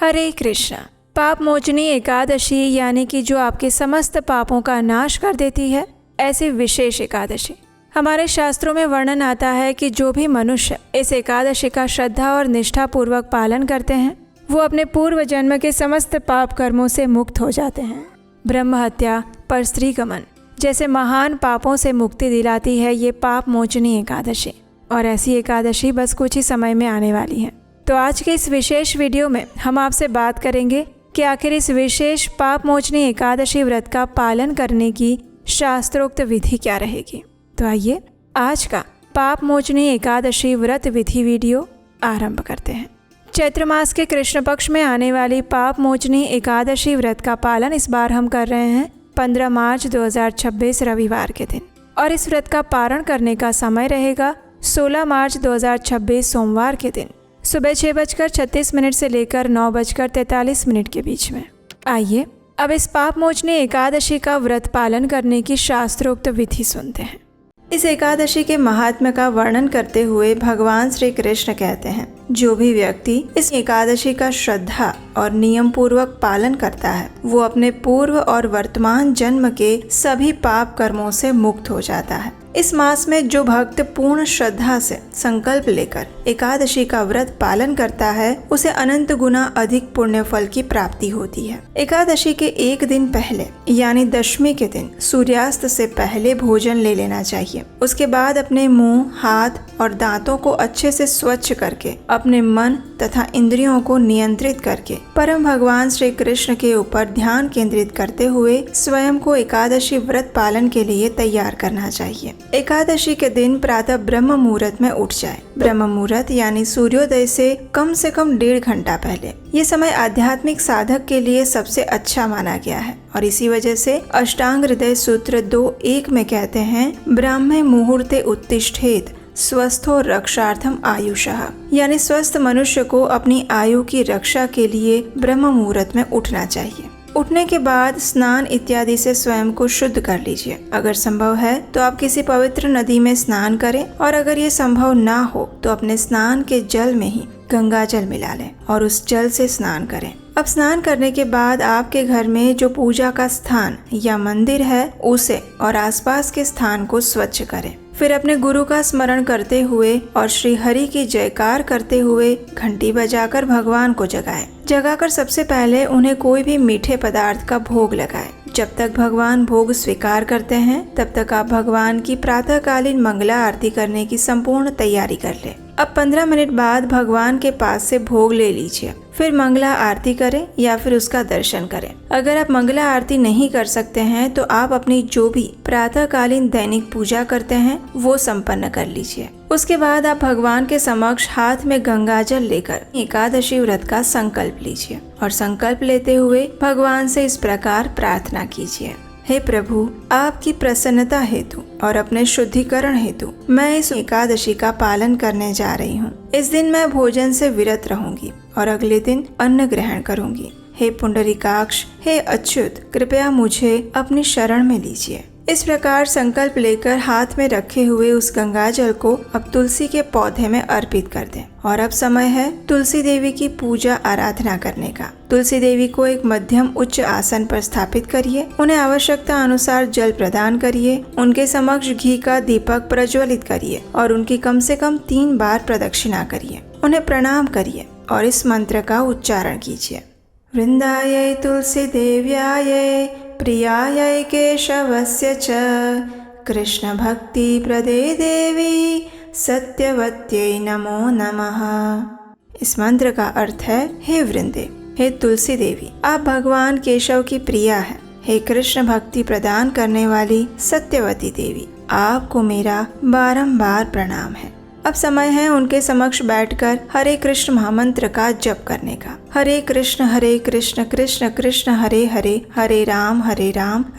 हरे कृष्णा। पाप मोचनी एकादशी यानी कि जो आपके समस्त पापों का नाश कर देती है, ऐसी विशेष एकादशी हमारे शास्त्रों में वर्णन आता है कि जो भी मनुष्य इस एकादशी का श्रद्धा और निष्ठा पूर्वक पालन करते हैं वो अपने पूर्व जन्म के समस्त पाप कर्मों से मुक्त हो जाते हैं। ब्रह्म हत्या, परस्त्री गमन जैसे महान पापों से मुक्ति दिलाती है ये पाप मोचनी एकादशी, और ऐसी एकादशी बस कुछ ही समय में आने वाली है। तो आज के इस विशेष वीडियो में हम आपसे बात करेंगे कि आखिर इस विशेष पाप मोचनी एकादशी व्रत का पालन करने की शास्त्रोक्त विधि क्या रहेगी। तो आइए आज का पाप मोचनी एकादशी व्रत विधि वीडियो आरंभ करते हैं। चैत्र मास के कृष्ण पक्ष में आने वाली पाप मोचनी एकादशी व्रत का पालन इस बार हम कर रहे हैं 15 मार्च 2026 रविवार के दिन, और इस व्रत का पारण करने का समय रहेगा 16 मार्च 2026 सोमवार के दिन सुबह 6:36 से लेकर 9:43 के बीच में। आइए अब इस पाप मोचनी एकादशी का व्रत पालन करने की शास्त्रोक्त विधि सुनते हैं। इस एकादशी के महात्म्य का वर्णन करते हुए भगवान श्री कृष्ण कहते हैं, जो भी व्यक्ति इस एकादशी का श्रद्धा और नियम पूर्वक पालन करता है वो अपने पूर्व और वर्तमान जन्म के सभी पाप कर्मों से मुक्त हो जाता है। इस मास में जो भक्त पूर्ण श्रद्धा से संकल्प लेकर एकादशी का व्रत पालन करता है उसे अनंत गुना अधिक पुण्य फल की प्राप्ति होती है। एकादशी के एक दिन पहले यानी दशमी के दिन सूर्यास्त से पहले भोजन ले लेना चाहिए। उसके बाद अपने मुंह, हाथ और दांतों को अच्छे से स्वच्छ करके अपने मन तथा इंद्रियों को नियंत्रित करके परम भगवान श्री कृष्ण के ऊपर ध्यान केंद्रित करते हुए स्वयं को एकादशी व्रत पालन के लिए तैयार करना चाहिए। एकादशी के दिन प्रातः ब्रह्म मुहूर्त में उठ जाए। ब्रह्म मुहूर्त यानी सूर्योदय से कम 1.5 घंटा पहले। ये समय आध्यात्मिक साधक के लिए सबसे अच्छा माना गया है, और इसी वजह से अष्टांग हृदय सूत्र 2:1 में कहते हैं, ब्राह्मे मुहूर्ते उत्तिष्ठेत स्वस्थो रक्षार्थम आयुषः, यानी स्वस्थ मनुष्य को अपनी आयु की रक्षा के लिए ब्रह्म मुहूर्त में उठना चाहिए। उठने के बाद स्नान इत्यादि से स्वयं को शुद्ध कर लीजिए। अगर संभव है तो आप किसी पवित्र नदी में स्नान करें, और अगर ये संभव ना हो तो अपने स्नान के जल में ही गंगा जल मिला लें और उस जल से स्नान करें। अब स्नान करने के बाद आपके घर में जो पूजा का स्थान या मंदिर है उसे और आसपास के स्थान को स्वच्छ करें। फिर अपने गुरु का स्मरण करते हुए और श्री हरि की जयकार करते हुए घंटी बजाकर भगवान को जगाकर सबसे पहले उन्हें कोई भी मीठे पदार्थ का भोग लगाएं। जब तक भगवान भोग स्वीकार करते हैं तब तक आप भगवान की प्रातःकालीन मंगला आरती करने की संपूर्ण तैयारी कर लें। अब 15 मिनट बाद भगवान के पास से भोग ले लीजिए, फिर मंगला आरती करें या फिर उसका दर्शन करें। अगर आप मंगला आरती नहीं कर सकते हैं तो आप अपनी जो भी प्रातःकालीन दैनिक पूजा करते हैं वो संपन्न कर लीजिए। उसके बाद आप भगवान के समक्ष हाथ में गंगाजल लेकर एकादशी व्रत का संकल्प लीजिए, और संकल्प लेते हुए भगवान से इस प्रकार प्रार्थना कीजिए, हे प्रभु, आपकी प्रसन्नता हेतु और अपने शुद्धिकरण हेतु मैं इस एकादशी का पालन करने जा रही हूँ। इस दिन मैं भोजन से विरत रहूंगी और अगले दिन अन्न ग्रहण करूंगी। हे पुंडरीकाक्ष, हे अच्युत, कृपया मुझे अपनी शरण में लीजिए। इस प्रकार संकल्प लेकर हाथ में रखे हुए उस गंगा जल को अब तुलसी के पौधे में अर्पित कर दें। और अब समय है तुलसी देवी की पूजा आराधना करने का। तुलसी देवी को एक मध्यम उच्च आसन पर स्थापित करिए, उन्हें आवश्यकता अनुसार जल प्रदान करिए, उनके समक्ष घी का दीपक प्रज्वलित करिए और उनकी कम से कम 3 बार प्रदक्षिणा करिए। उन्हें प्रणाम करिए और इस मंत्र का उच्चारण कीजिए, वृंदायै तुलसी देव्यायै प्रियायै केशवस्य च कृष्ण भक्ति प्रदे देवी सत्यवत्यै नमो नमः। इस मंत्र का अर्थ है, हे वृंदे, हे तुलसी देवी, आप भगवान केशव की प्रिया है। हे कृष्ण भक्ति प्रदान करने वाली सत्यवती देवी, आपको मेरा बारंबार प्रणाम है। अब समय है उनके समक्ष बैठकर हरे कृष्ण महामंत्र का जप करने का। हरे कृष्ण कृष्ण कृष्ण हरे हरे, हरे राम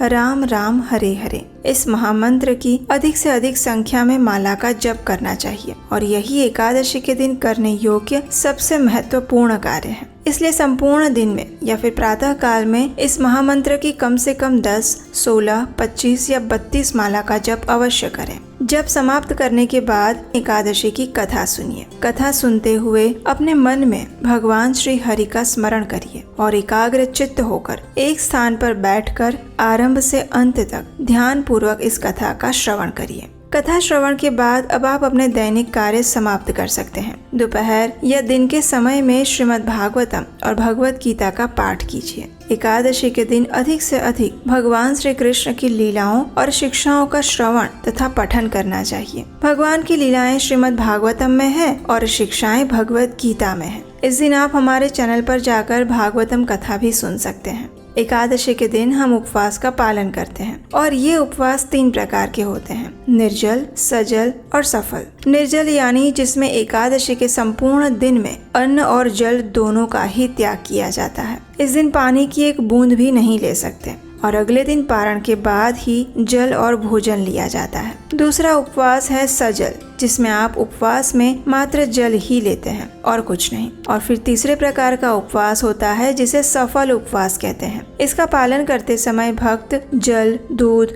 राम राम हरे हरे। इस महामंत्र की अधिक से अधिक संख्या में माला का जप करना चाहिए, और यही एकादशी के दिन करने योग्य सबसे महत्वपूर्ण कार्य है। इसलिए संपूर्ण दिन में या फिर प्रातः काल में इस महामंत्र की कम से कम 10, 16, 25 या 32 माला का जप अवश्य करें। जप समाप्त करने के बाद एकादशी की कथा सुनिए। कथा सुनते हुए अपने मन में भगवान श्री हरि हरि का स्मरण करिए और एकाग्र चित्त होकर एक स्थान पर बैठकर आरंभ से अंत तक ध्यान पूर्वक इस कथा का श्रवण करिए। कथा श्रवण के बाद अब आप अपने दैनिक कार्य समाप्त कर सकते हैं। दोपहर या दिन के समय में श्रीमद् भागवतम और भगवत गीता का पाठ कीजिए। एकादशी के दिन अधिक से अधिक भगवान श्री कृष्ण की लीलाओं और शिक्षाओं का श्रवण तथा पठन करना चाहिए। भगवान की लीलाएं श्रीमद् भागवतम में है और शिक्षाएं भगवत गीता में है। इस दिन आप हमारे चैनल पर जाकर भागवतम कथा भी सुन सकते हैं। एकादशी के दिन हम उपवास का पालन करते हैं और ये उपवास 3 प्रकार के होते हैं: निर्जल, सजल और सफल। निर्जल यानी जिसमें एकादशी के संपूर्ण दिन में अन्न और जल दोनों का ही त्याग किया जाता है। इस दिन पानी की एक बूंद भी नहीं ले सकते और अगले दिन पारण के बाद ही जल और भोजन लिया जाता है। दूसरा उपवास है सजल, जिसमें आप उपवास में मात्र जल ही लेते हैं और कुछ नहीं। और फिर तीसरे प्रकार का उपवास होता है जिसे सफल उपवास कहते हैं। इसका पालन करते समय भक्त जल, दूध,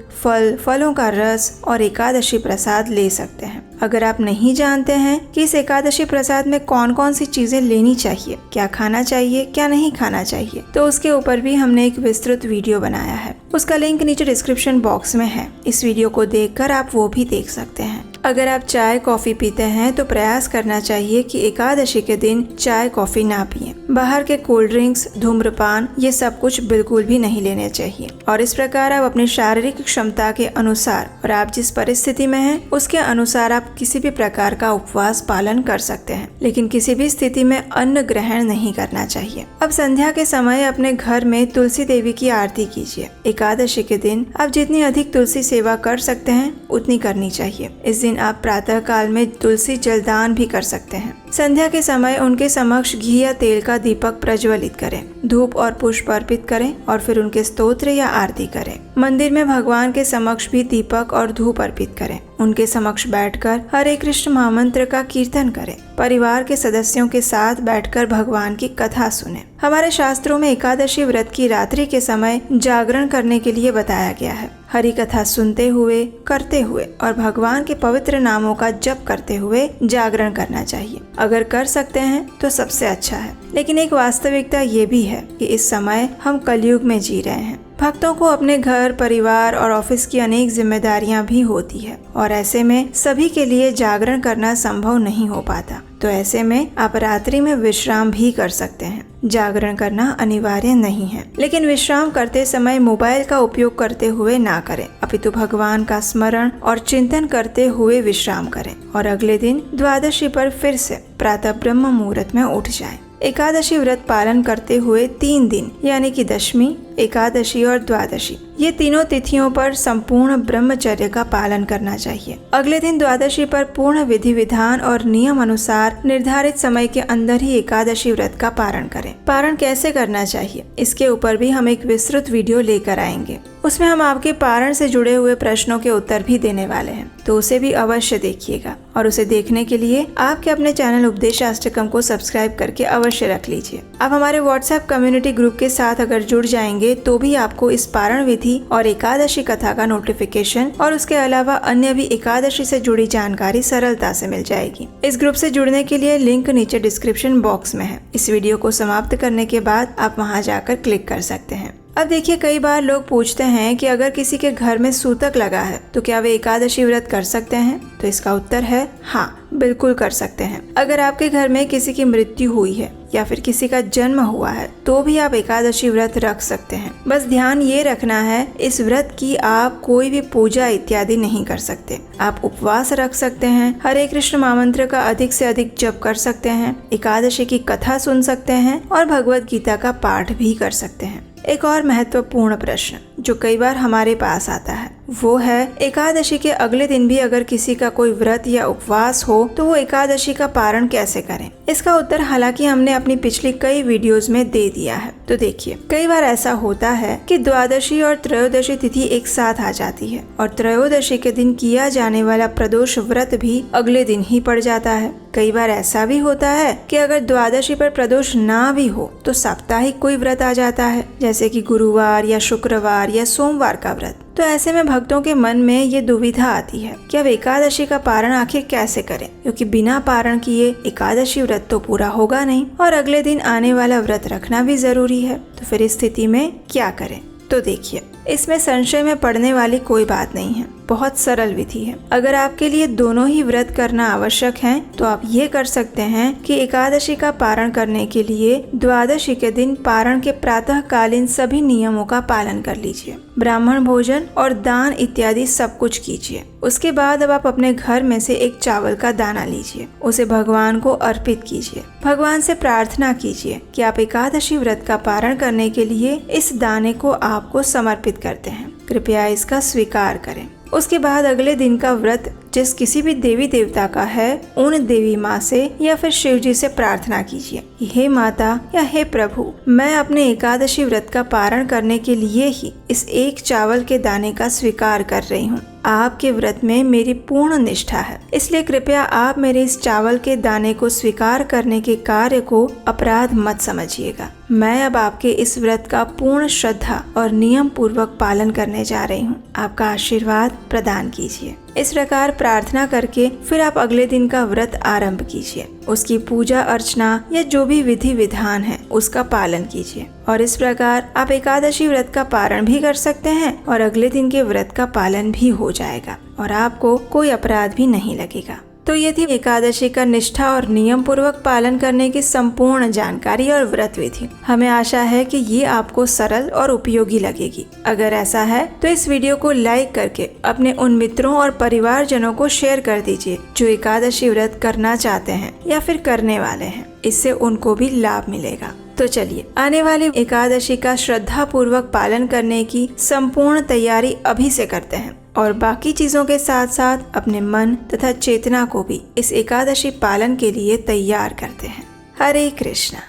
फलों का रस और एकादशी प्रसाद ले सकते हैं। अगर आप नहीं जानते हैं कि इस एकादशी प्रसाद में कौन कौन सी चीजें लेनी चाहिए, क्या खाना चाहिए, क्या नहीं खाना चाहिए, तो उसके ऊपर भी हमने एक विस्तृत वीडियो बनाया है। उसका लिंक नीचे डिस्क्रिप्शन बॉक्स में है। इस वीडियो को देखकर आप वो भी देख सकते हैं। अगर आप चाय कॉफी पीते हैं तो प्रयास करना चाहिए कि एकादशी के दिन चाय कॉफी ना पिएं। बाहर के कोल्ड ड्रिंक्स, धूम्रपान ये सब कुछ बिल्कुल भी नहीं लेने चाहिए। और इस प्रकार आप अपनी शारीरिक क्षमता के अनुसार और आप जिस परिस्थिति में हैं उसके अनुसार आप किसी भी प्रकार का उपवास पालन कर सकते हैं, लेकिन किसी भी स्थिति में अन्न ग्रहण नहीं करना चाहिए। अब संध्या के समय अपने घर में तुलसी देवी की आरती कीजिए। एकादशी के दिन आप जितनी अधिक तुलसी सेवा कर सकते हैं उतनी करनी चाहिए। इस दिन आप प्रातः काल में तुलसी जलदान भी कर सकते हैं। संध्या के समय उनके समक्ष घी या तेल का दीपक प्रज्वलित करें, धूप और पुष्प अर्पित करें और फिर उनके स्तोत्र या आरती करें। मंदिर में भगवान के समक्ष भी दीपक और धूप अर्पित करें। उनके समक्ष बैठकर हरे कृष्ण महामंत्र का कीर्तन करें। परिवार के सदस्यों के साथ बैठकर भगवान की कथा सुनें। हमारे शास्त्रों में एकादशी व्रत की रात्रि के समय जागरण करने के लिए बताया गया है। हरि कथा सुनते हुए, करते हुए और भगवान के पवित्र नामों का जप करते हुए जागरण करना चाहिए। अगर कर सकते हैं तो सबसे अच्छा है, लेकिन एक वास्तविकता ये भी है कि इस समय हम कलयुग में जी रहे हैं। भक्तों को अपने घर, परिवार और ऑफिस की अनेक जिम्मेदारियां भी होती है और ऐसे में सभी के लिए जागरण करना संभव नहीं हो पाता। तो ऐसे में आप रात्रि में विश्राम भी कर सकते हैं। जागरण करना अनिवार्य नहीं है, लेकिन विश्राम करते समय मोबाइल का उपयोग करते हुए ना करें, अपितु भगवान का स्मरण और चिंतन करते हुए विश्राम करें और अगले दिन द्वादशी पर फिर से प्रातः ब्रह्म मुहूर्त में उठ जाएं। एकादशी व्रत पालन करते हुए 3 दिन यानी कि दशमी, एकादशी और द्वादशी ये तीनों तिथियों पर संपूर्ण ब्रह्मचर्य का पालन करना चाहिए। अगले दिन द्वादशी पर पूर्ण विधि विधान और नियम अनुसार निर्धारित समय के अंदर ही एकादशी व्रत का पारण करें। पारण कैसे करना चाहिए इसके ऊपर भी हम एक विस्तृत वीडियो लेकर आएंगे। उसमें हम आपके पारण से जुड़े हुए प्रश्नों के उत्तर भी देने वाले हैं, तो उसे भी अवश्य देखिएगा। और उसे देखने के लिए आपके अपने चैनल उपदेशाष्टकम को सब्सक्राइब करके अवश्य रख लीजिए। आप हमारे व्हाट्सएप कम्युनिटी ग्रुप के साथ अगर जुड़ जाएंगे तो भी आपको इस पारण विधि और एकादशी कथा का नोटिफिकेशन और उसके अलावा अन्य भी एकादशी से जुड़ी जानकारी सरलता से मिल जाएगी। इस ग्रुप से जुड़ने के लिए लिंक नीचे डिस्क्रिप्शन बॉक्स में है। इस वीडियो को समाप्त करने के बाद आप वहां जाकर क्लिक कर सकते हैं। अब देखिए, कई बार लोग पूछते हैं कि अगर किसी के घर में सूतक लगा है तो क्या वे एकादशी व्रत कर सकते हैं? तो इसका उत्तर है हाँ, बिल्कुल कर सकते हैं। अगर आपके घर में किसी की मृत्यु हुई है या फिर किसी का जन्म हुआ है तो भी आप एकादशी व्रत रख सकते हैं। बस ध्यान ये रखना है, इस व्रत की आप कोई भी पूजा इत्यादि नहीं कर सकते। आप उपवास रख सकते हैं, हरे कृष्ण महामंत्र का अधिक से अधिक जप कर सकते हैं, एकादशी की कथा सुन सकते हैं और भगवत गीता का पाठ भी कर सकते हैं। एक और महत्वपूर्ण प्रश्न जो कई बार हमारे पास आता है वो है, एकादशी के अगले दिन भी अगर किसी का कोई व्रत या उपवास हो तो वो एकादशी का पारण कैसे करें? इसका उत्तर हालांकि हमने अपनी पिछली कई वीडियोस में दे दिया है। तो देखिए, कई बार ऐसा होता है कि द्वादशी और त्रयोदशी तिथि एक साथ आ जाती है और त्रयोदशी के दिन किया जाने वाला प्रदोष व्रत भी अगले दिन ही पड़ जाता है। कई बार ऐसा भी होता है कि अगर द्वादशी पर प्रदोष ना भी हो तो साप्ताहिक कोई व्रत आ जाता है, जैसे कि गुरुवार या शुक्रवार या सोमवार का व्रत। तो ऐसे में भक्तों के मन में ये दुविधा आती है कि अब एकादशी का पारण आखिर कैसे करें, क्योंकि बिना पारण किए एकादशी व्रत तो पूरा होगा नहीं और अगले दिन आने वाला व्रत रखना भी जरूरी है। तो फिर इस स्थिति में क्या करें? तो देखिए, इसमें संशय में पड़ने वाली कोई बात नहीं है, बहुत सरल विधि है। अगर आपके लिए दोनों ही व्रत करना आवश्यक है तो आप ये कर सकते हैं कि एकादशी का पारण करने के लिए द्वादशी के दिन पारण के प्रातःकालीन सभी नियमों का पालन कर लीजिए। ब्राह्मण भोजन और दान इत्यादि सब कुछ कीजिए। उसके बाद अब आप अपने घर में से एक चावल का दाना लीजिए, उसे भगवान को अर्पित कीजिए। भगवान से प्रार्थना कीजिए कि आप एकादशी व्रत का पारण करने के लिए इस दाने को आपको समर्पित करते हैं, कृपया इसका स्वीकार करें। उसके बाद अगले दिन का व्रत जिस किसी भी देवी देवता का है, उन देवी माँ से या फिर शिव जी से प्रार्थना कीजिए, हे माता या हे प्रभु, मैं अपने एकादशी व्रत का पारण करने के लिए ही इस एक चावल के दाने का स्वीकार कर रही हूँ। आपके व्रत में मेरी पूर्ण निष्ठा है, इसलिए कृपया आप मेरे इस चावल के दाने को स्वीकार करने के कार्य को अपराध मत समझिएगा। मैं अब आपके इस व्रत का पूर्ण श्रद्धा और नियम पूर्वक पालन करने जा रही हूँ। आपका आशीर्वाद प्रदान कीजिए। इस प्रकार प्रार्थना करके फिर आप अगले दिन का व्रत आरंभ कीजिए। उसकी पूजा अर्चना या जो भी विधि विधान है उसका पालन कीजिए और इस प्रकार आप एकादशी व्रत का पारण भी कर सकते हैं और अगले दिन के व्रत का पालन भी हो जाएगा और आपको कोई अपराध भी नहीं लगेगा। तो ये थी एकादशी का निष्ठा और नियम पूर्वक पालन करने की संपूर्ण जानकारी और व्रत विधि। हमें आशा है कि ये आपको सरल और उपयोगी लगेगी। अगर ऐसा है तो इस वीडियो को लाइक करके अपने उन मित्रों और परिवारजनों को शेयर कर दीजिए जो एकादशी व्रत करना चाहते हैं या फिर करने वाले हैं। इससे उनको भी लाभ मिलेगा। तो चलिए आने वाली एकादशी का श्रद्धा पूर्वक पालन करने की संपूर्ण तैयारी अभी से करते हैं और बाकी चीजों के साथ साथ अपने मन तथा चेतना को भी इस एकादशी पालन के लिए तैयार करते हैं। हरे कृष्णा।